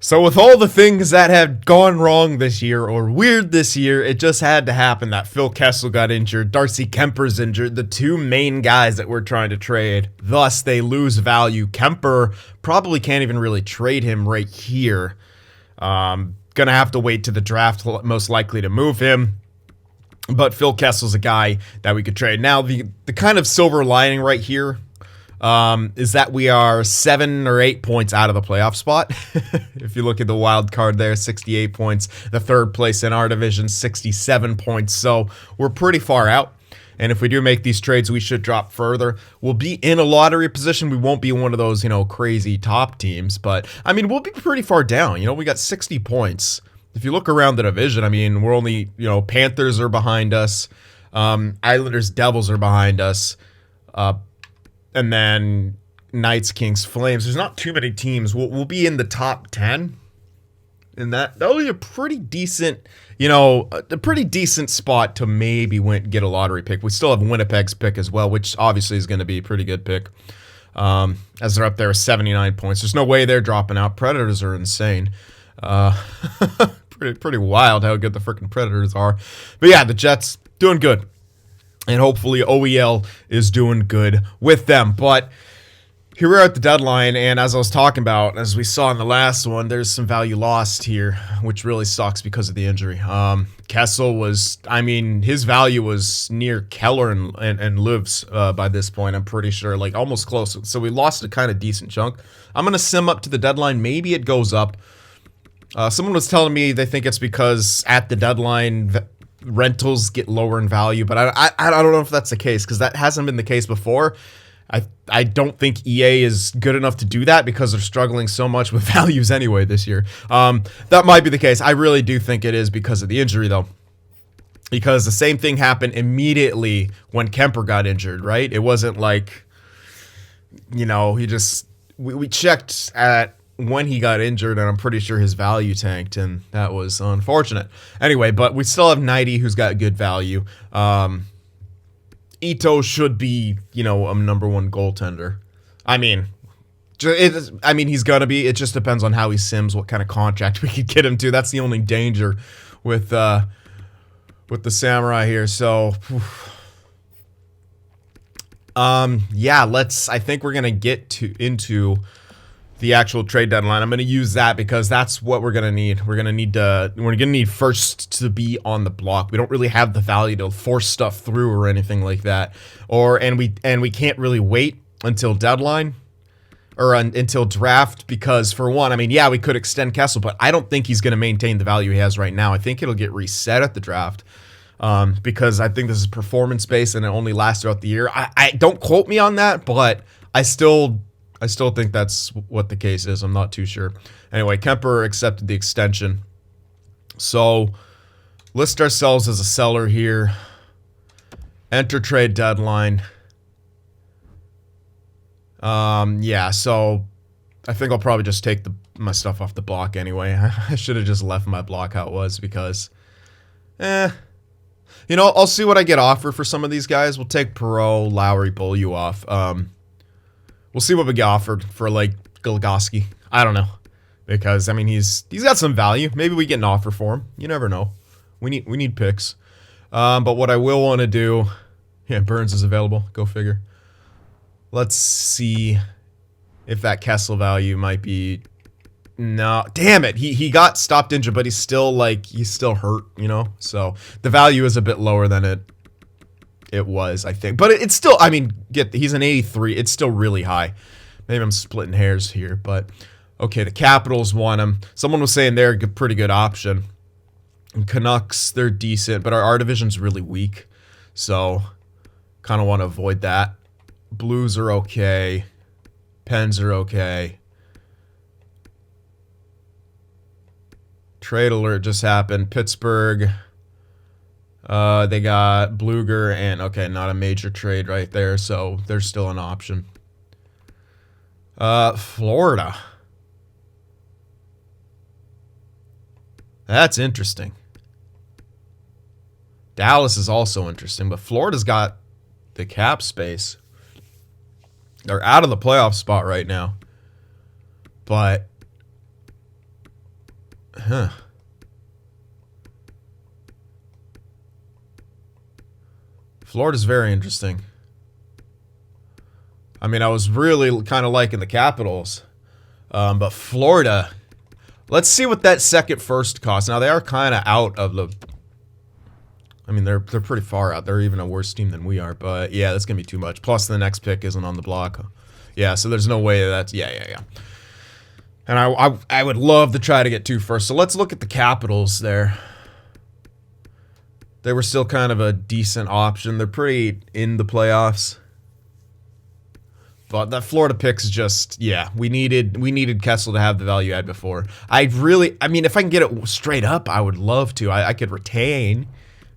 So with all the things that have gone wrong this year or weird this year, it just had to happen that Phil Kessel got injured, Darcy Kemper's injured, the two main guys that we're trying to trade. Thus, they lose value. Kemper probably can't even really trade him right here. Gonna have to wait to the draft, most likely to move him. But Phil Kessel's a guy that we could trade. Now, the kind of silver lining right here is that we are 7 or 8 points out of the playoff spot. If you look at the wild card there, 68 points. The third place in our division, 67 points. So we're pretty far out. And if we do make these trades, we should drop further. We'll be in a lottery position. We won't be one of those, crazy top teams. But, we'll be pretty far down. We got 60 points. If you look around the division, we're only, Panthers are behind us. Islanders, Devils are behind us. And then Knights, Kings, Flames. There's not too many teams. We'll be in the top 10. And that'll be a pretty decent, a pretty decent spot to maybe get a lottery pick. We still have Winnipeg's pick as well, which obviously is going to be a pretty good pick. As they're up there with 79 points. There's no way they're dropping out. Predators are insane. Pretty wild how good the freaking Predators are. But yeah, the Jets doing good. And hopefully OEL is doing good with them. But here we're at the deadline, and as I was talking about, as we saw in the last one, there's some value lost here, which really sucks because of the injury. Kessel was, his value was near Keller and Lives by this point, I'm pretty sure, like almost close. So we lost a kind of decent chunk. I'm going to sim up to the deadline. Maybe it goes up. Someone was telling me they think it's because at the deadline, rentals get lower in value, but I don't know if that's the case because that hasn't been the case before. I don't think EA is good enough to do that because they're struggling so much with values anyway this year. That might be the case. I really do think it is because of the injury though, because the same thing happened immediately when Kemper got injured, right? It wasn't like, we checked at when he got injured, and I'm pretty sure his value tanked, and that was unfortunate. Anyway, but we still have 90, who's got good value. Ito should be, a number one goaltender. He's gonna be. It just depends on how he sims, what kind of contract we could get him to. That's the only danger with the Samurai here. So, I think we're gonna get into the actual trade deadline. I'm going to use that because that's what we're going to need. We're going to need first to be on the block. We don't really have the value to force stuff through or anything like that. And we can't really wait until deadline or until draft because for one, we could extend Kessel, but I don't think he's going to maintain the value he has right now. I think it'll get reset at the draft. Because I think this is performance based and it only lasts throughout the year. I don't quote me on that, but I still think that's what the case is. I'm not too sure. Anyway, Kemper accepted the extension. So, list ourselves as a seller here. Enter trade deadline. So I think I'll probably just take my stuff off the block anyway. I should have just left my block how it was because, I'll see what I get offered for some of these guys. We'll take Perreault, Lowry, Beaulieu off. We'll see what we get offered for like Goligoski. I don't know. Because he's got some value. Maybe we get an offer for him. You never know. We need picks. But what I will want to do, Burns is available. Go figure. Let's see if that Kessel value might be. No, damn it. He got stopped injured, but he's still hurt, So the value is a bit lower than it was, I think. But it's still, he's an 83. It's still really high. Maybe I'm splitting hairs here, but okay, the Capitals want him. Someone was saying they're a pretty good option. And Canucks, they're decent, but our division's really weak. So kind of want to avoid that. Blues are okay. Pens are okay. Trade alert just happened. Pittsburgh. They got Bluger and, okay, not a major trade right there, so there's still an option. Florida. That's interesting. Dallas is also interesting, but Florida's got the cap space. They're out of the playoff spot right now. But Huh. Florida's very interesting. I mean, I was really kind of liking the Capitals. But Florida, let's see what that second first costs. Now, they are kind of out of the... I mean, they're pretty far out. They're even a worse team than we are. But, yeah, that's going to be too much. Plus, the next pick isn't on the block. Yeah, so there's no way that's... Yeah. And I would love to try to get 2 first. So let's look at the Capitals there. They were still kind of a decent option. They're pretty in the playoffs. But that Florida pick's just, yeah, we needed Kessel to have the value add before. I mean, if I can get it straight up, I would love to. I could retain,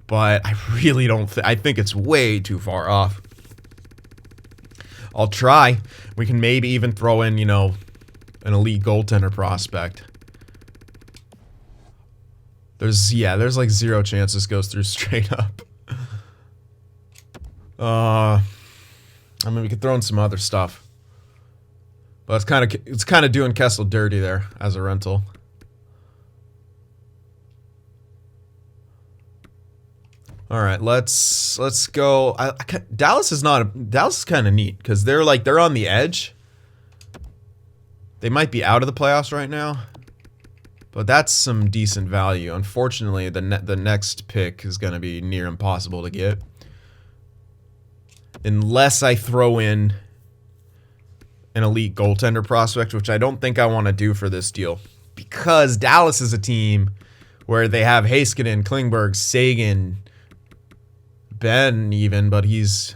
but I really don't I think it's way too far off. I'll try. We can maybe even throw in, you know, an elite goaltender prospect. There's like 0 chance this goes through straight up. I mean, we could throw in some other stuff. But it's kind of doing Kessel dirty there as a rental. All right, let's go. Dallas is kind of neat because they're on the edge. They might be out of the playoffs right now. But that's some decent value. Unfortunately, the next pick is going to be near impossible to get. Unless I throw in an elite goaltender prospect, which I don't think I want to do for this deal. Because Dallas is a team where they have Heiskanen, Klingberg, Sagan, Ben even, but he's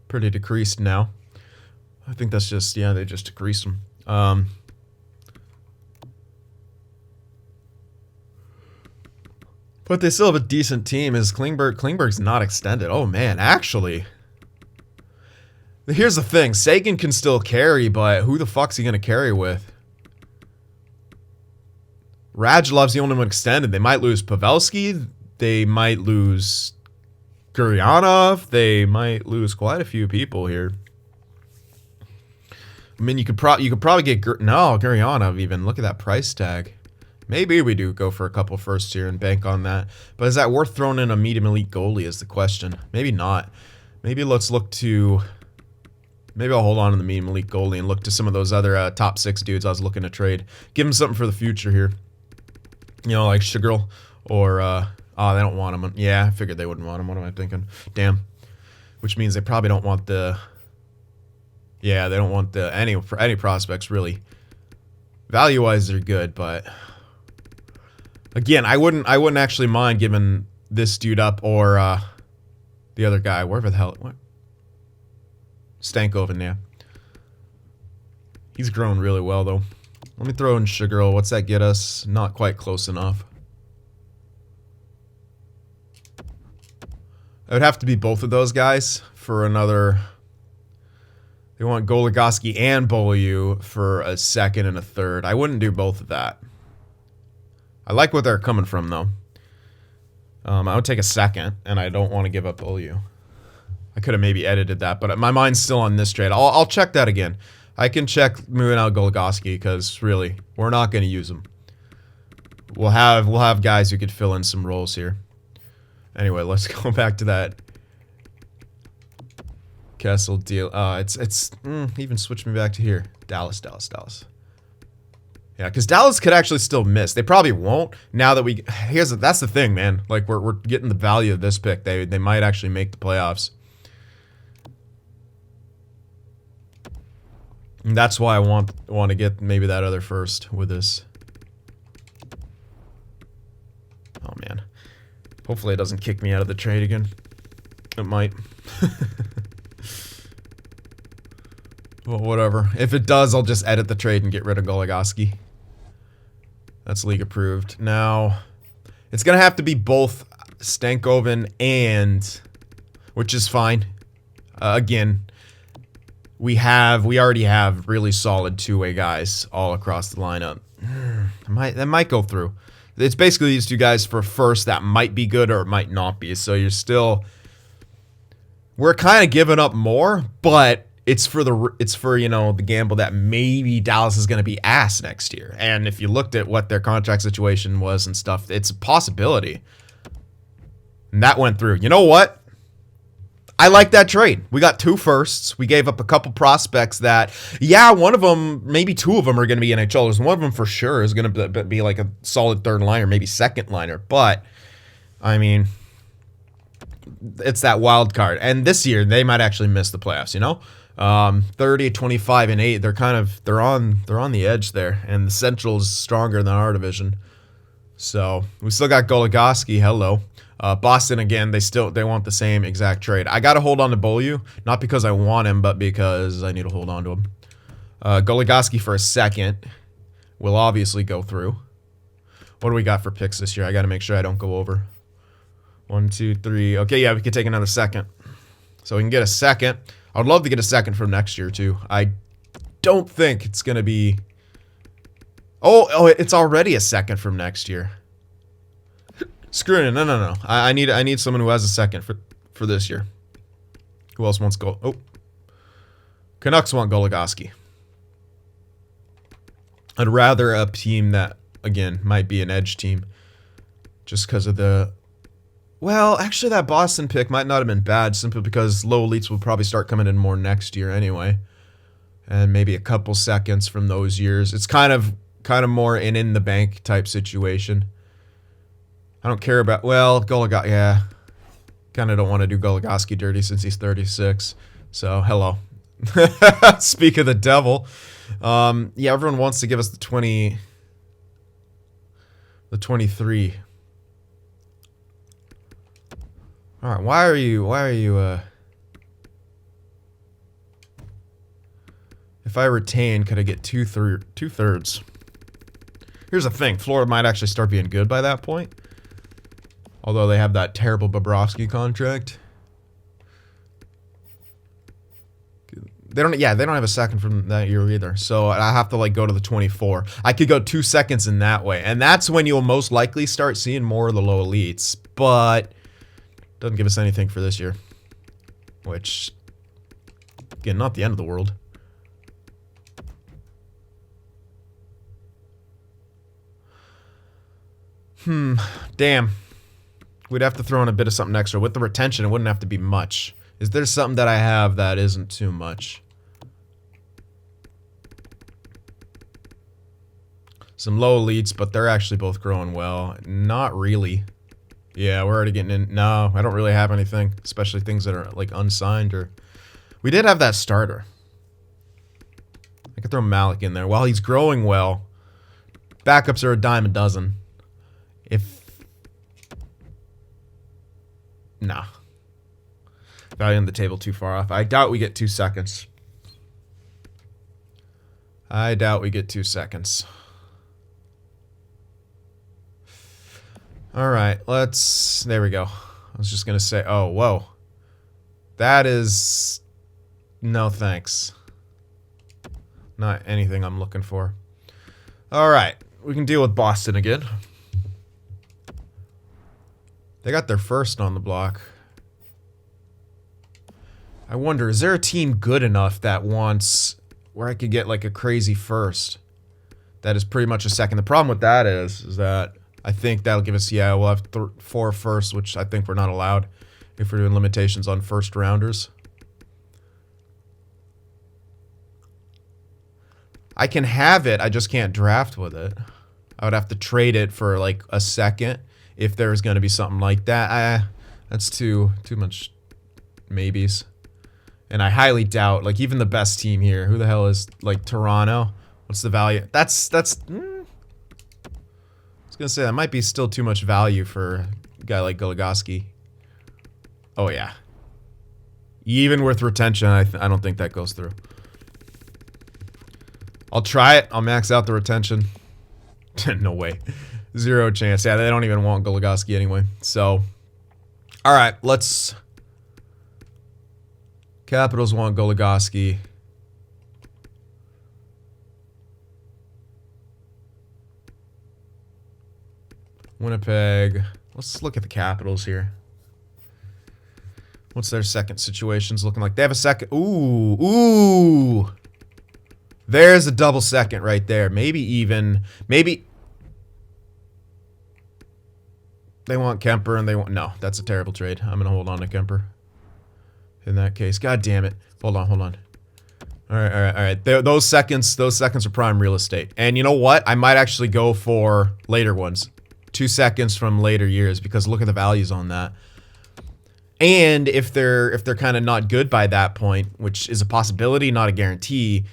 pretty decreased now. I think that's just, yeah, they just decreased him. But they still have a decent team. Is Klingberg's not extended. Oh, man, actually. Here's the thing. Sagan can still carry, but who the fuck's he going to carry with? Radulev's the only one extended. They might lose Pavelski. They might lose Guryanov. They might lose quite a few people here. I mean, you could probably get Guryanov even. Look at that price tag. Maybe we do go for a couple firsts here and bank on that. But is that worth throwing in a medium elite goalie is the question. Maybe not. Maybe let's look to... Maybe I'll hold on to the medium elite goalie and look to some of those other top 6 dudes I was looking to trade. Give them something for the future here. You know, like Sugarl or... oh, they don't want him. Yeah, I figured they wouldn't want him. What am I thinking? Damn. Which means they probably don't want the... Yeah, they don't want the any prospects, really. Value-wise, they're good, but... Again, I wouldn't actually mind giving this dude up or the other guy, wherever the hell. What? Stankoven, yeah. He's grown really well, though. Let me throw in Sugarl. What's that get us? Not quite close enough. It would have to be both of those guys for another... They want Goligoski and Beaulieu for a second and a third. I wouldn't do both of that. I like what they're coming from, though. I would take a second, and I don't want to give up Beaulieu. I could have maybe edited that, but my mind's still on this trade. I'll check that again. I can check moving out Goligoski because, really, we're not going to use him. We'll have guys who could fill in some roles here. Anyway, let's go back to that Kessel deal. Even switch me back to here. Dallas. Yeah, because Dallas could actually still miss. They probably won't. Now that that's the thing, man. Like we're getting the value of this pick. They might actually make the playoffs. And that's why I want to get maybe that other first with this. Oh man. Hopefully it doesn't kick me out of the trade again. It might. Well, whatever. If it does, I'll just edit the trade and get rid of Goligoski. That's league approved. Now, it's going to have to be both Stankoven and... Which is fine. Again, we already have really solid two-way guys all across the lineup. That might go through. It's basically these two guys for first that might be good or it might not be. So you're still... We're kind of giving up more, but it's for you know, the gamble that maybe Dallas is going to be ass next year. And if you looked at what their contract situation was and stuff, it's a possibility. And that went through. You know what? I like that trade. We got 2 firsts. We gave up a couple prospects that, yeah, one of them, maybe 2 of them are going to be NHLers. One of them for sure is going to be like a solid third liner, maybe second liner. But, I mean, it's that wild card. And this year, they might actually miss the playoffs, you know? 30, 25, and 8. They're on the edge there. And the Central is stronger than our division. So, we still got Goligoski. Hello. Boston, again, they want the same exact trade. I got to hold on to Beaulieu, not because I want him, but because I need to hold on to him. Goligoski for a second will obviously go through. What do we got for picks this year? I got to make sure I don't go over. 1, 2, 3. Okay, yeah, we could take another second. So we can get a second. I would love to get a second from next year, too. I don't think it's going to be... Oh, it's already a second from next year. Screw it. No. I need someone who has a second for this year. Who else wants goal? Oh. Canucks want Goligoski. I'd rather a team that, again, might be an edge team. Just because of the... Well, actually, that Boston pick might not have been bad, simply because low elites will probably start coming in more next year anyway. And maybe a couple seconds from those years. It's kind of more an in-the-bank type situation. I don't care about... Well, Goligoski... Yeah. Kind of don't want to do Goligoski dirty since he's 36. So, hello. Speak of the devil. Yeah, everyone wants to give us the 20... The 23. Alright, why are you, If I retain, could I get two-thirds? Here's the thing. Florida might actually start being good by that point. Although they have that terrible Bobrovsky contract. They don't have a second from that year either. So I have to like go to the 24. I could go 2 seconds in that way. And that's when you'll most likely start seeing more of the low elites. But doesn't give us anything for this year. Which, again, not the end of the world. Damn. We'd have to throw in a bit of something extra. With the retention, it wouldn't have to be much. Is there something that I have that isn't too much? Some low elites, but they're actually both growing well. Not really. Yeah, we're already getting in. No, I don't really have anything. Especially things that are, like, unsigned or... We did have that starter. I could throw Malik in there. While he's growing well, backups are a dime a dozen. Nah. Value on the table too far off. I doubt we get 2 seconds. Alright, let's... There we go. I was just gonna say... Oh, whoa. That is... No thanks. Not anything I'm looking for. Alright. We can deal with Boston again. They got their first on the block. I wonder, is there a team good enough that wants... Where I could get like a crazy first? That is pretty much a second. The problem with that is that I think that'll give us... Yeah, we'll have 4 firsts, which I think we're not allowed if we're doing limitations on first rounders. I can have it, I just can't draft with it. I would have to trade it for like a second. If there's going to be something like that, that's too much maybes. And I highly doubt, like, even the best team here, who the hell is, like, Toronto? What's the value? I was going to say, that might be still too much value for a guy like Goligoski. Oh, yeah. Even with retention, I don't think that goes through. I'll try it. I'll max out the retention. No way. 0 chance. Yeah, they don't even want Goligoski anyway. So, all right, let's... Capitals want Goligoski. Winnipeg. Let's look at the Capitals here. What's their second situations looking like? They have a second. Ooh. There's a double second right there. Maybe they want Kemper and they want... No, that's a terrible trade. I'm going to hold on to Kemper in that case. God damn it. Hold on. All right. Those seconds are prime real estate. And you know what? I might actually go for later ones. 2 seconds from later years, because look at the values on that. And if they're kind of not good by that point, which is a possibility, not a guarantee,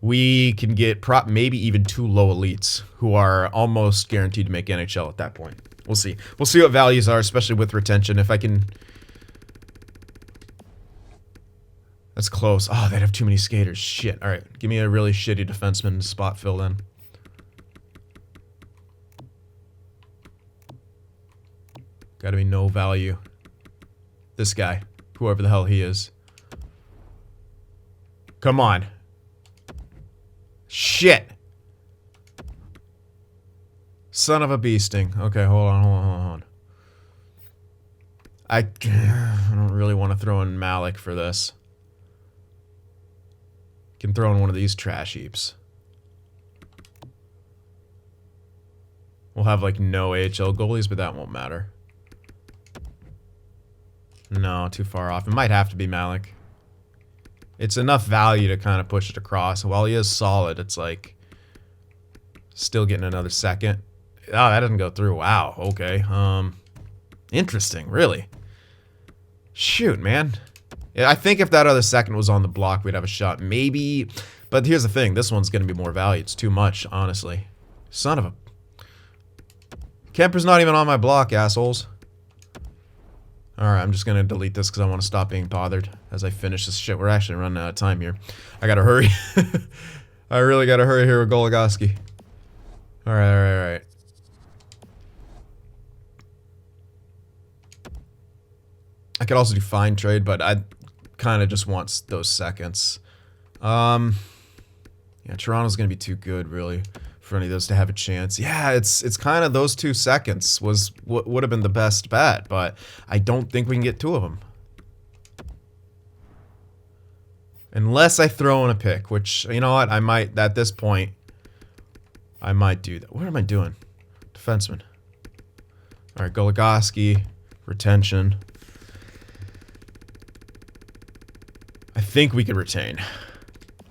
we can get maybe even 2 low elites who are almost guaranteed to make NHL at that point. We'll see. We'll see what values are, especially with retention. If I can... That's close. Oh, they'd have too many skaters. Shit. All right. Give me a really shitty defenseman spot fill then. Gotta be no value. This guy. Whoever the hell he is. Come on. Shit. Son of a bee sting. Okay, hold on. I don't really want to throw in Malik for this. Can throw in one of these trash heaps. We'll have like no AHL goalies, but that won't matter. No, too far off. It might have to be Malik. It's enough value to kind of push it across. While he is solid, it's like still getting another second. Oh, that doesn't go through. Wow. Okay. Interesting. Really. Shoot, man. Yeah, I think if that other second was on the block, we'd have a shot. Maybe. But here's the thing. This one's going to be more value. It's too much, honestly. Son of a... Kemper's not even on my block, assholes. Alright, I'm just going to delete this because I want to stop being bothered as I finish this shit. We're actually running out of time here. I got to hurry. I really got to hurry here with Goligoski. Alright. I could also do fine trade, but I kind of just want those seconds. Yeah, Toronto's going to be too good, really, for any of those to have a chance. Yeah, it's kind of those 2 seconds was what would have been the best bet, but I don't think we can get 2 of them. Unless I throw in a pick, which, you know what, I might, at this point, I might do that. What am I doing? Defenseman. Alright, Goligoski, retention. I think we could retain.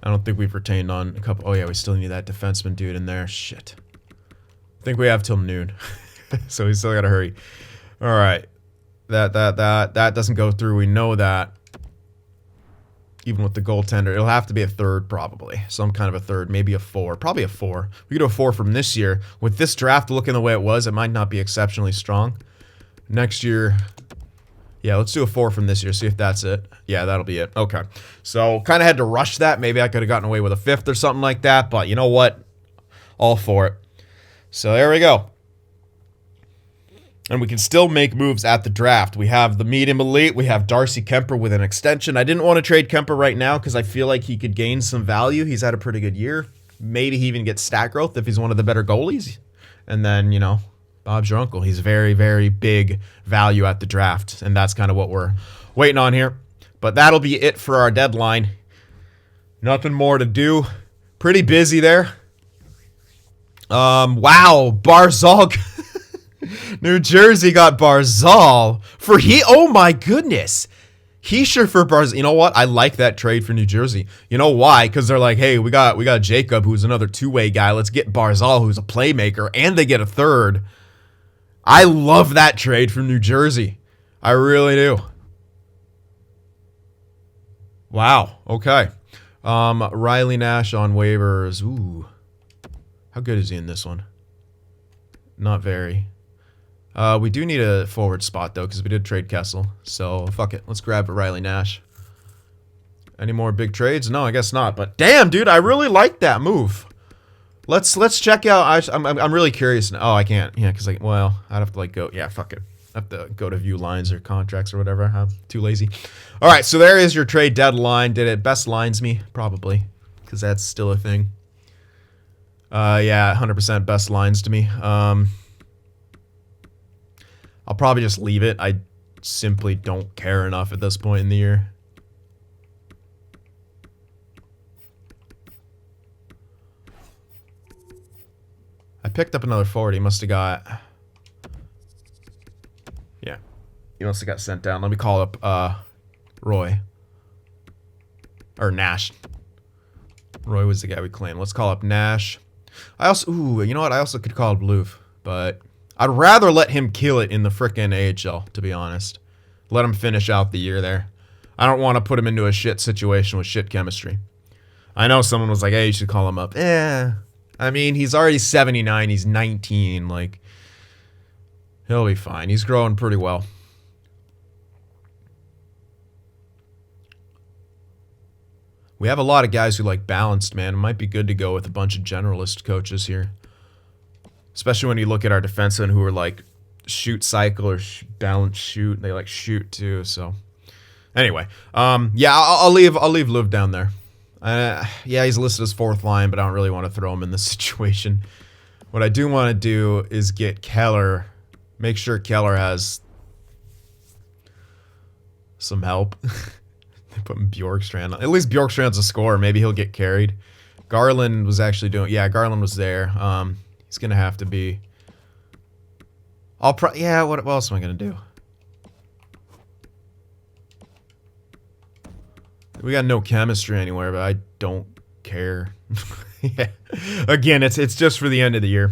I don't think we've retained on a couple. Oh yeah, we still need that defenseman dude in there. Shit. I think we have till noon. So we still gotta hurry. Alright. That doesn't go through. We know that. Even with the goaltender. It'll have to be a third, probably. Some kind of a third. Maybe a 4. Probably a 4. We could do a 4 from this year. With this draft looking the way it was, it might not be exceptionally strong. Next year... Yeah, let's do a 4 from this year, see if that's it. Yeah, that'll be it. Okay. So, kind of had to rush that. Maybe I could have gotten away with a 5th or something like that, but you know what? All for it. So, there we go. And we can still make moves at the draft. We have the medium elite. We have Darcy Kemper with an extension. I didn't want to trade Kemper right now because I feel like he could gain some value. He's had a pretty good year. Maybe he even gets stat growth if he's one of the better goalies. And then, you know... Bob's your uncle. He's very, very big value at the draft. And that's kind of what we're waiting on here. But that'll be it for our deadline. Nothing more to do. Pretty busy there. Wow. Barzal. New Jersey got Barzal. Oh my goodness. Heischer for Barzal. You know what? I like that trade for New Jersey. You know why? Because they're like, hey, we got Jacob, who's another 2-way guy. Let's get Barzal, who's a playmaker. And they get a third. I love that trade from New Jersey. I really do. Wow. Okay. Riley Nash on waivers. Ooh. How good is he in this one? Not very. We do need a forward spot, though, because we did trade Kessel. So, fuck it. Let's grab a Riley Nash. Any more big trades? No, I guess not. But damn, dude, I really like that move. Let's check out. I'm really curious now. Oh, I can't. Yeah, because well, I'd have to like go. Yeah, fuck it. I have to go to view lines or contracts or whatever. I'm too lazy. All right, so there is your trade deadline. Did it best lines me? Probably, because that's still a thing. Yeah, 100% best lines to me. I'll probably just leave it. simply don't care enough at this point in the year. I picked up another forward. He must have got... Yeah. He must have got sent down. Let me call up Roy. Or Nash. Roy was the guy we claimed. Let's call up Nash. I also... Ooh, you know what? I also could call up Louvre. But I'd rather let him kill it in the frickin' AHL, to be honest. Let him finish out the year there. I don't want to put him into a shit situation with shit chemistry. I know someone was like, hey, you should call him up. I mean, he's already 79. He's 19. Like, he'll be fine. He's growing pretty well. We have a lot of guys who like balanced, man. It might be good to go with a bunch of generalist coaches here. Especially when you look at our defensemen who are like shoot cycle or balance shoot. They like shoot too, so. Anyway, yeah, I'll leave Liv down there. Yeah, he's listed as 4th line, but I don't really want to throw him in this situation. What I do want to do is get Keller, make sure Keller has some help. They put Bjorkstrand on. At least Bjorkstrand's a scorer. Maybe he'll get carried. Garland was actually doing... Yeah, Garland was there. He's going to have to be... Yeah, what else am I going to do? We got no chemistry anywhere, but I don't care. Yeah. Again, it's just for the end of the year.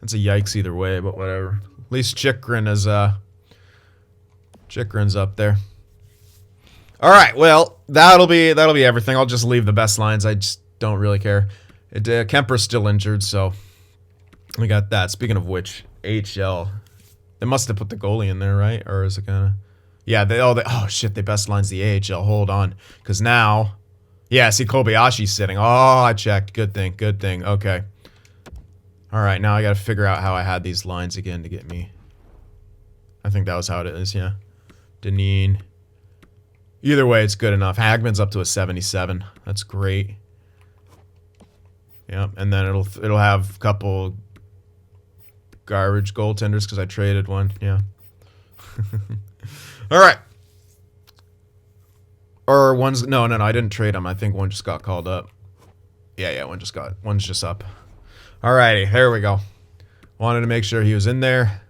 It's a yikes either way, but whatever. At least Chikrin's up there. All right, well, that'll be everything. I'll just leave the best lines. I just don't really care. Kemper's still injured, so we got that. Speaking of which, HL, they must have put the goalie in there, right? Or is it gonna? Yeah, oh shit, they best lines the AHL. Hold on, because now, yeah, see Kobayashi's sitting. Oh, I checked. Good thing. Good thing. Okay. All right, now I got to figure out how I had these lines again to get me. I think that was how it is. Yeah, Deneen. Either way, it's good enough. Hagman's up to a 77. That's great. Yep, and then it'll have a couple garbage goaltenders because I traded one. Yeah. All right. Or one's no, I didn't trade them. I think one just got called up. Yeah, one's just up. Alrighty, there we go. Wanted to make sure he was in there.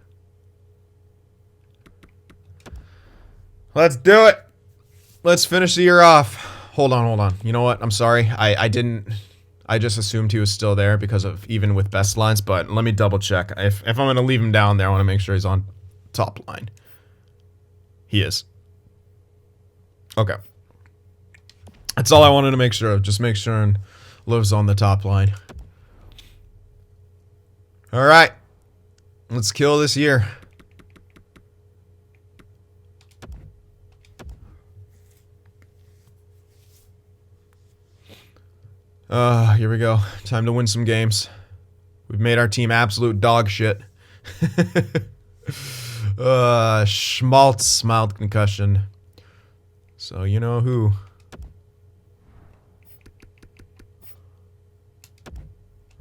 Let's do it. Let's finish the year off. Hold on. You know what? I'm sorry. I just assumed he was still there because of even with best lines, but let me double check. If I'm going to leave him down there, I want to make sure he's on top line. He is. Okay. That's all I wanted to make sure of. Just make sure and Liv's on the top line. All right. Let's kill this year. Here we go. Time to win some games. We've made our team absolute dog shit. Schmaltz, mild concussion. So you know who.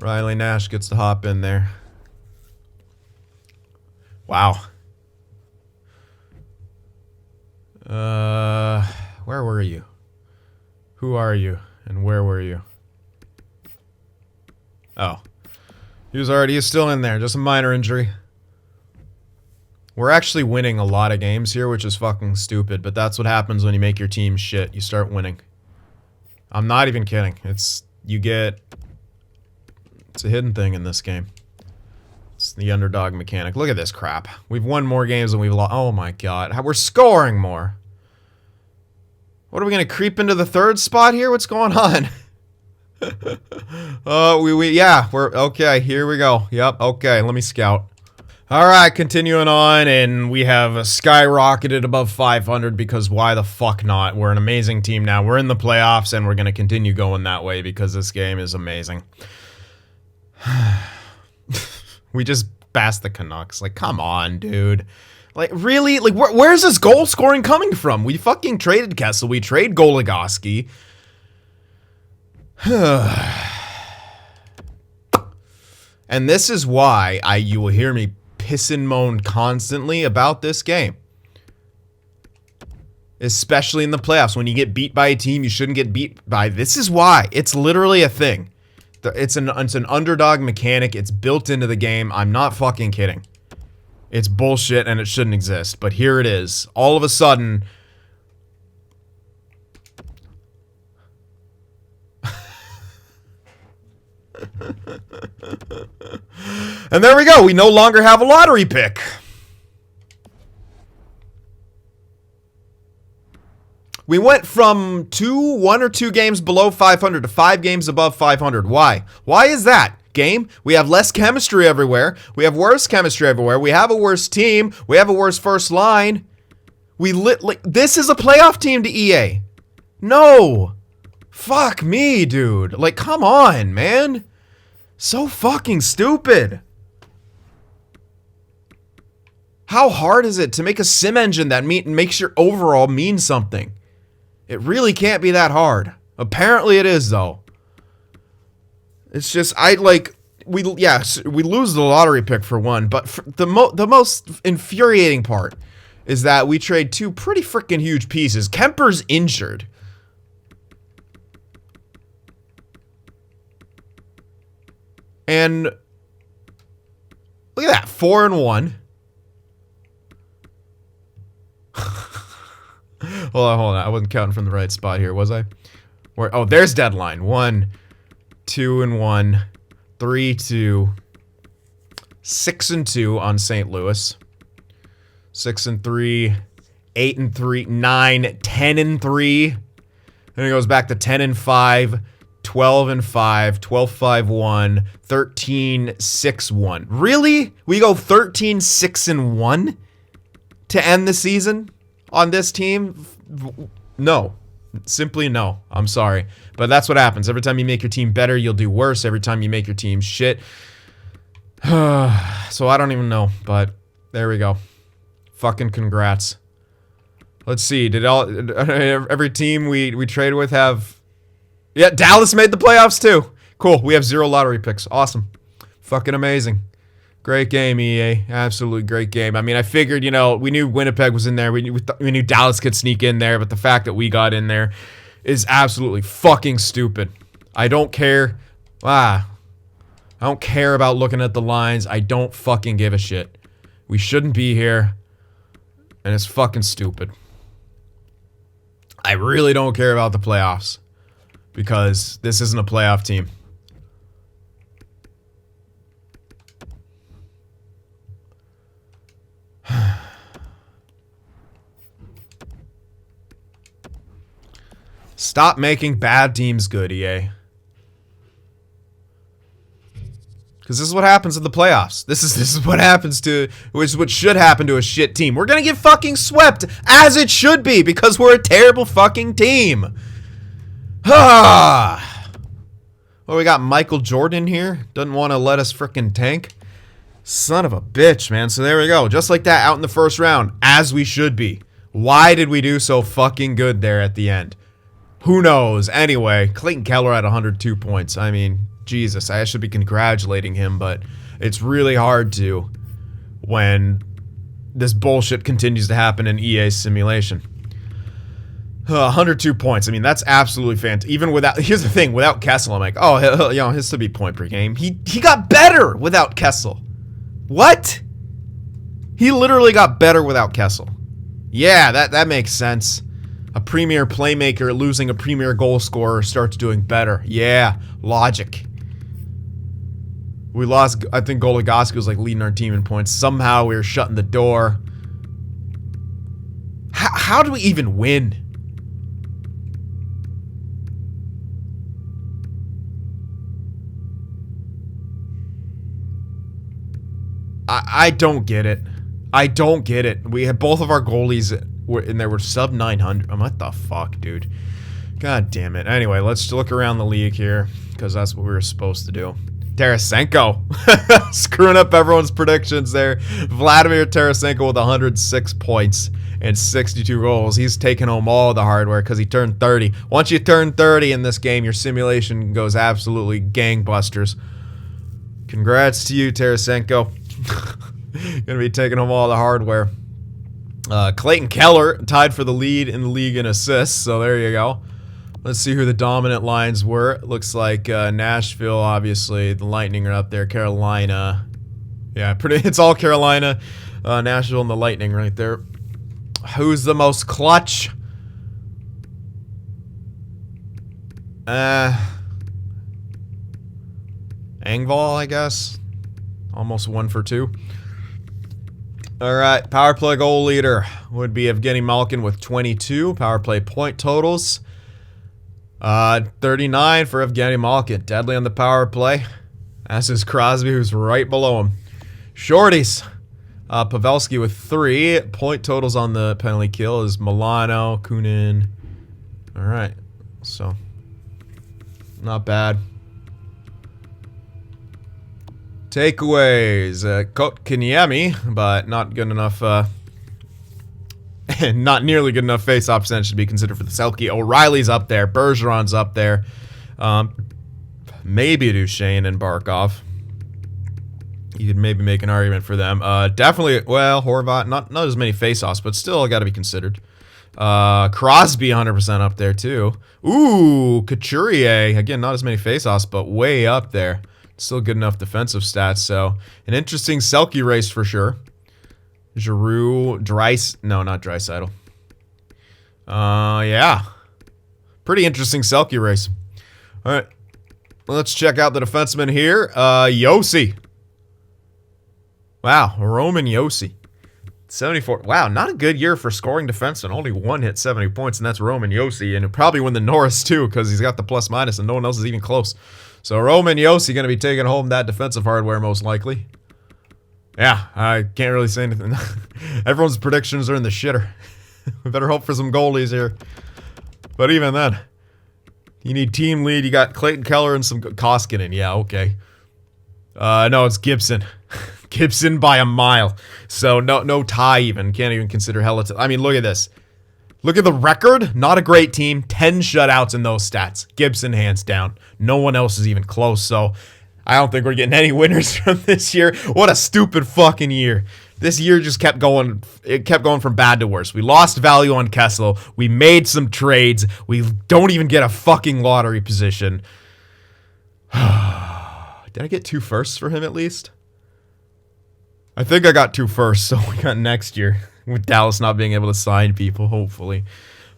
Riley Nash gets to hop in there. Wow. Where were you? Who are you? And where were you? Oh. He's still in there. Just a minor injury. We're actually winning a lot of games here, which is fucking stupid, but that's what happens when you make your team shit. You start winning. I'm not even kidding. It's a hidden thing in this game. It's the underdog mechanic. Look at this crap. We've won more games than we've lost. Oh my god. We're scoring more. What are we gonna creep into the 3rd spot here? What's going on? Yeah, we're okay. Here we go. Yep. Okay. Let me scout. All right, continuing on, and we have skyrocketed above 500 because why the fuck not? We're an amazing team now. We're in the playoffs, and we're gonna continue going that way because this game is amazing. We just passed the Canucks. Like, come on, dude. Like, really? Like, where's this goal scoring coming from? We fucking traded Kessel. We trade Goligoski. And this is why you will hear me piss and moan constantly about this game. Especially in the playoffs. When you get beat by a team you shouldn't get beat by. This is why. It's literally a thing. It's an underdog mechanic. It's built into the game. I'm not fucking kidding. It's bullshit and it shouldn't exist. But here it is. All of a sudden... And there we go. We no longer have a lottery pick. We went from 1 or 2 games below 500 to 5 games above 500. Why? Why is that? Game? We have less chemistry everywhere. We have worse chemistry everywhere. We have a worse team. We have a worse first line. This is a playoff team to EA. No. Fuck me, dude. Like, come on, man. So fucking stupid. How hard is it to make a sim engine that makes your overall mean something? It really can't be that hard. Apparently it is, though. It's just, we lose the lottery pick for one, but the most infuriating part is that we trade 2 pretty freaking huge pieces. Kemper's injured. And look at that, 4-1. Hold on. I wasn't counting from the right spot here, was I? Oh, there's deadline. 1, 2-1, 3-2, 6-2 on St. Louis. 6-3, 8-3, 9, 10-3. Then it goes back to 10-5, 12-5, 12-5-1, 13-6-1. Really? We go 13-6-1 to end the season on this team? No. Simply no. I'm sorry. But that's what happens. Every time you make your team better, you'll do worse. Every time you make your team shit. So I don't even know. But there we go. Fucking congrats. Let's see. Did every team we traded with have... Yeah, Dallas made the playoffs too. Cool. We have 0 lottery picks. Awesome. Fucking amazing. Great game, EA. Absolutely great game. I mean, I figured, we knew Winnipeg was in there. We knew Dallas could sneak in there, but the fact that we got in there is absolutely fucking stupid. I don't care. I don't care about looking at the lines. I don't fucking give a shit. We shouldn't be here, and it's fucking stupid. I really don't care about the playoffs, because this isn't a playoff team. Stop making bad teams good, EA. Because this is what happens in the playoffs. This is what happens to, which is what should happen to a shit team. We're gonna get fucking swept, as it should be, because we're a terrible fucking team. Well, we got Michael Jordan here. Doesn't want to let us frickin' tank. Son of a bitch, man. So there we go. Just like that, out in the first round, as we should be. Why did we do so fucking good there at the end? Who knows? Anyway, Clayton Keller at 102 points. I mean, Jesus, I should be congratulating him, but it's really hard to when this bullshit continues to happen in EA's simulation. 102 points. I mean, that's absolutely fantastic. Even without, here's the thing, without Kessel, I'm like, oh, he'll still be point per game. He got better without Kessel. What? He literally got better without Kessel. Yeah, that makes sense. A premier playmaker losing a premier goal scorer starts doing better. Yeah, logic. We lost, I think Goligoski was like leading our team in points. Somehow we were shutting the door. How do we even win? I don't get it. I don't get it. We had both of our goalies in there were sub 900. What the fuck, dude? God damn it. Anyway, let's look around the league here, because that's what we were supposed to do. Tarasenko. Screwing up everyone's predictions there. Vladimir Tarasenko with 106 points and 62 goals. He's taking home all the hardware because he turned 30. Once you turn 30 in this game, your simulation goes absolutely gangbusters. Congrats to you, Tarasenko. Gonna be taking home all the hardware. Clayton Keller tied for the lead in the league in assists, so there you go. Let's see who the dominant lines were. It looks like Nashville, obviously. The Lightning are up there. Carolina. Yeah, it's all Carolina. Nashville and the Lightning right there. Who's the most clutch? Engvall, I guess. Almost 1 for 2. Alright, power play goal leader would be Evgeny Malkin with 22. Power play point totals. 39 for Evgeny Malkin. Deadly on the power play. As is Crosby, who's right below him. Shorties. Pavelski with 3. Point totals on the penalty kill is Milano, Kunin. Alright. So, not bad. Takeaways. Kotkaniemi, but not good enough, not nearly good enough face-off percentage to be considered for the Selke. O'Reilly's up there. Bergeron's up there. Maybe Duchesne and Barkov. You could maybe make an argument for them. Definitely, well, Horvat, not as many face-offs, but still got to be considered. Crosby 100% up there, too. Ooh, Couturier. Again, not as many face-offs, but way up there. Still good enough defensive stats, so an interesting Selke race for sure. Giroux, no, not Draisaitl. Yeah. Pretty interesting Selke race. All right. Let's check out the defenseman here. Josi. Wow, Roman Josi. 74. Wow, not a good year for scoring defenseman. Only one hit 70 points, and that's Roman Josi. And he'll probably win the Norris, too, because he's got the plus-minus, and no one else is even close. So Roman Josi going to be taking home that defensive hardware, most likely. Yeah, I can't really say anything. Everyone's predictions are in the shitter. We better hope for some goalies here. But even then, you need team lead. You got Clayton Keller and some Koskinen. Yeah, okay. No, it's Gibson. Gibson by a mile. So no tie even. Can't even consider Hella. I mean, look at this. Look at the record. Not a great team. 10 shutouts in those stats. Gibson hands down. No one else is even close. So I don't think we're getting any winners from this year. What a stupid fucking year. This year just kept going. It kept going from bad to worse. We lost value on Kessel. We made some trades. We don't even get a fucking lottery position. Did I get 2 firsts for him at least? I think I got 2 firsts, so we got next year. With Dallas not being able to sign people, hopefully.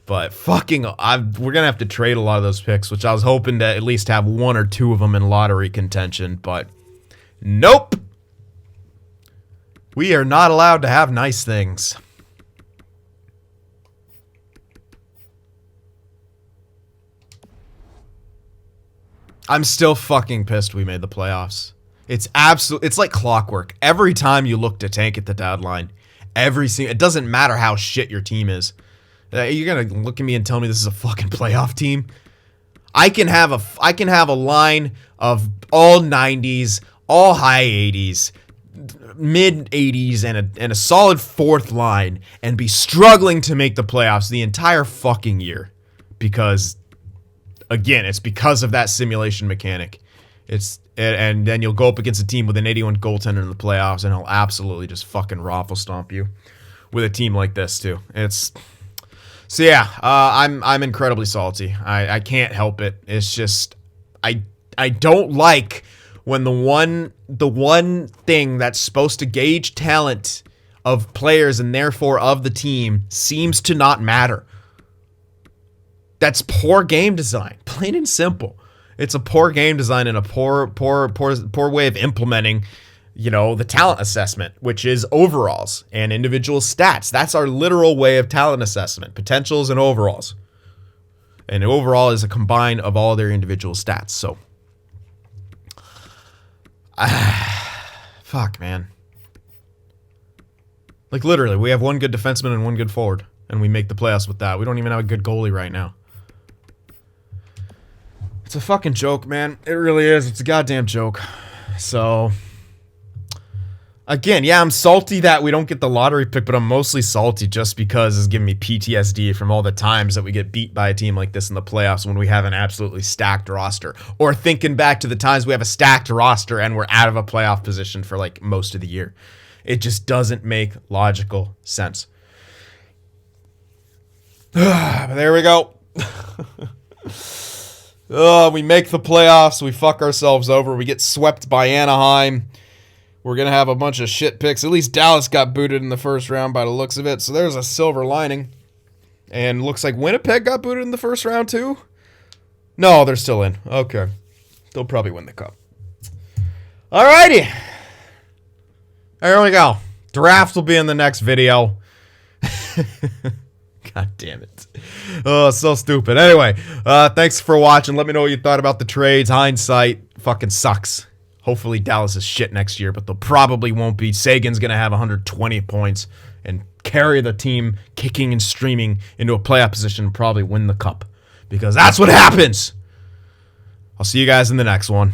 But fucking, we're going to have to trade a lot of those picks, which I was hoping to at least have 1 or 2 of them in lottery contention. But nope. We are not allowed to have nice things. I'm still fucking pissed we made the playoffs. It's like clockwork. Every time you look to tank at the deadline, it doesn't matter how shit your team is. You're gonna look at me and tell me this is a fucking playoff team? I can have a line of all 90s, all high 80s, mid 80s, and a solid 4th line, and be struggling to make the playoffs the entire fucking year, because again, it's because of that simulation mechanic. And then you'll go up against a team with an 81 goaltender in the playoffs, and he'll absolutely just fucking raffle stomp you with a team like this too. So yeah, I'm incredibly salty. I can't help it. It's just I don't like when the one thing that's supposed to gauge talent of players and therefore of the team seems to not matter. That's poor game design, plain and simple. It's a poor game design and a poor way of implementing, the talent assessment, which is overalls and individual stats. That's our literal way of talent assessment, potentials and overalls. And overall is a combine of all their individual stats. So, fuck, man. Like, literally, we have 1 good defenseman and 1 good forward, and we make the playoffs with that. We don't even have a good goalie right now. It's a fucking joke, man. It really is. It's a goddamn joke. So, again, yeah, I'm salty that we don't get the lottery pick, but I'm mostly salty just because it's giving me PTSD from all the times that we get beat by a team like this in the playoffs when we have an absolutely stacked roster. Or thinking back to the times we have a stacked roster and we're out of a playoff position for like most of the year. It just doesn't make logical sense. But there we go. We make the playoffs. We fuck ourselves over. We get swept by Anaheim. We're going to have a bunch of shit picks. At least Dallas got booted in the first round by the looks of it. So there's a silver lining. And looks like Winnipeg got booted in the first round too. No, they're still in. Okay. They'll probably win the cup. Alrighty. There we go. Draft will be in the next video. God damn it. Oh, so stupid. Anyway, thanks for watching. Let me know what you thought about the trades. Hindsight fucking sucks. Hopefully Dallas is shit next year, but they probably won't be. Sagan's going to have 120 points and carry the team kicking and streaming into a playoff position and probably win the cup. Because that's what happens. I'll see you guys in the next one.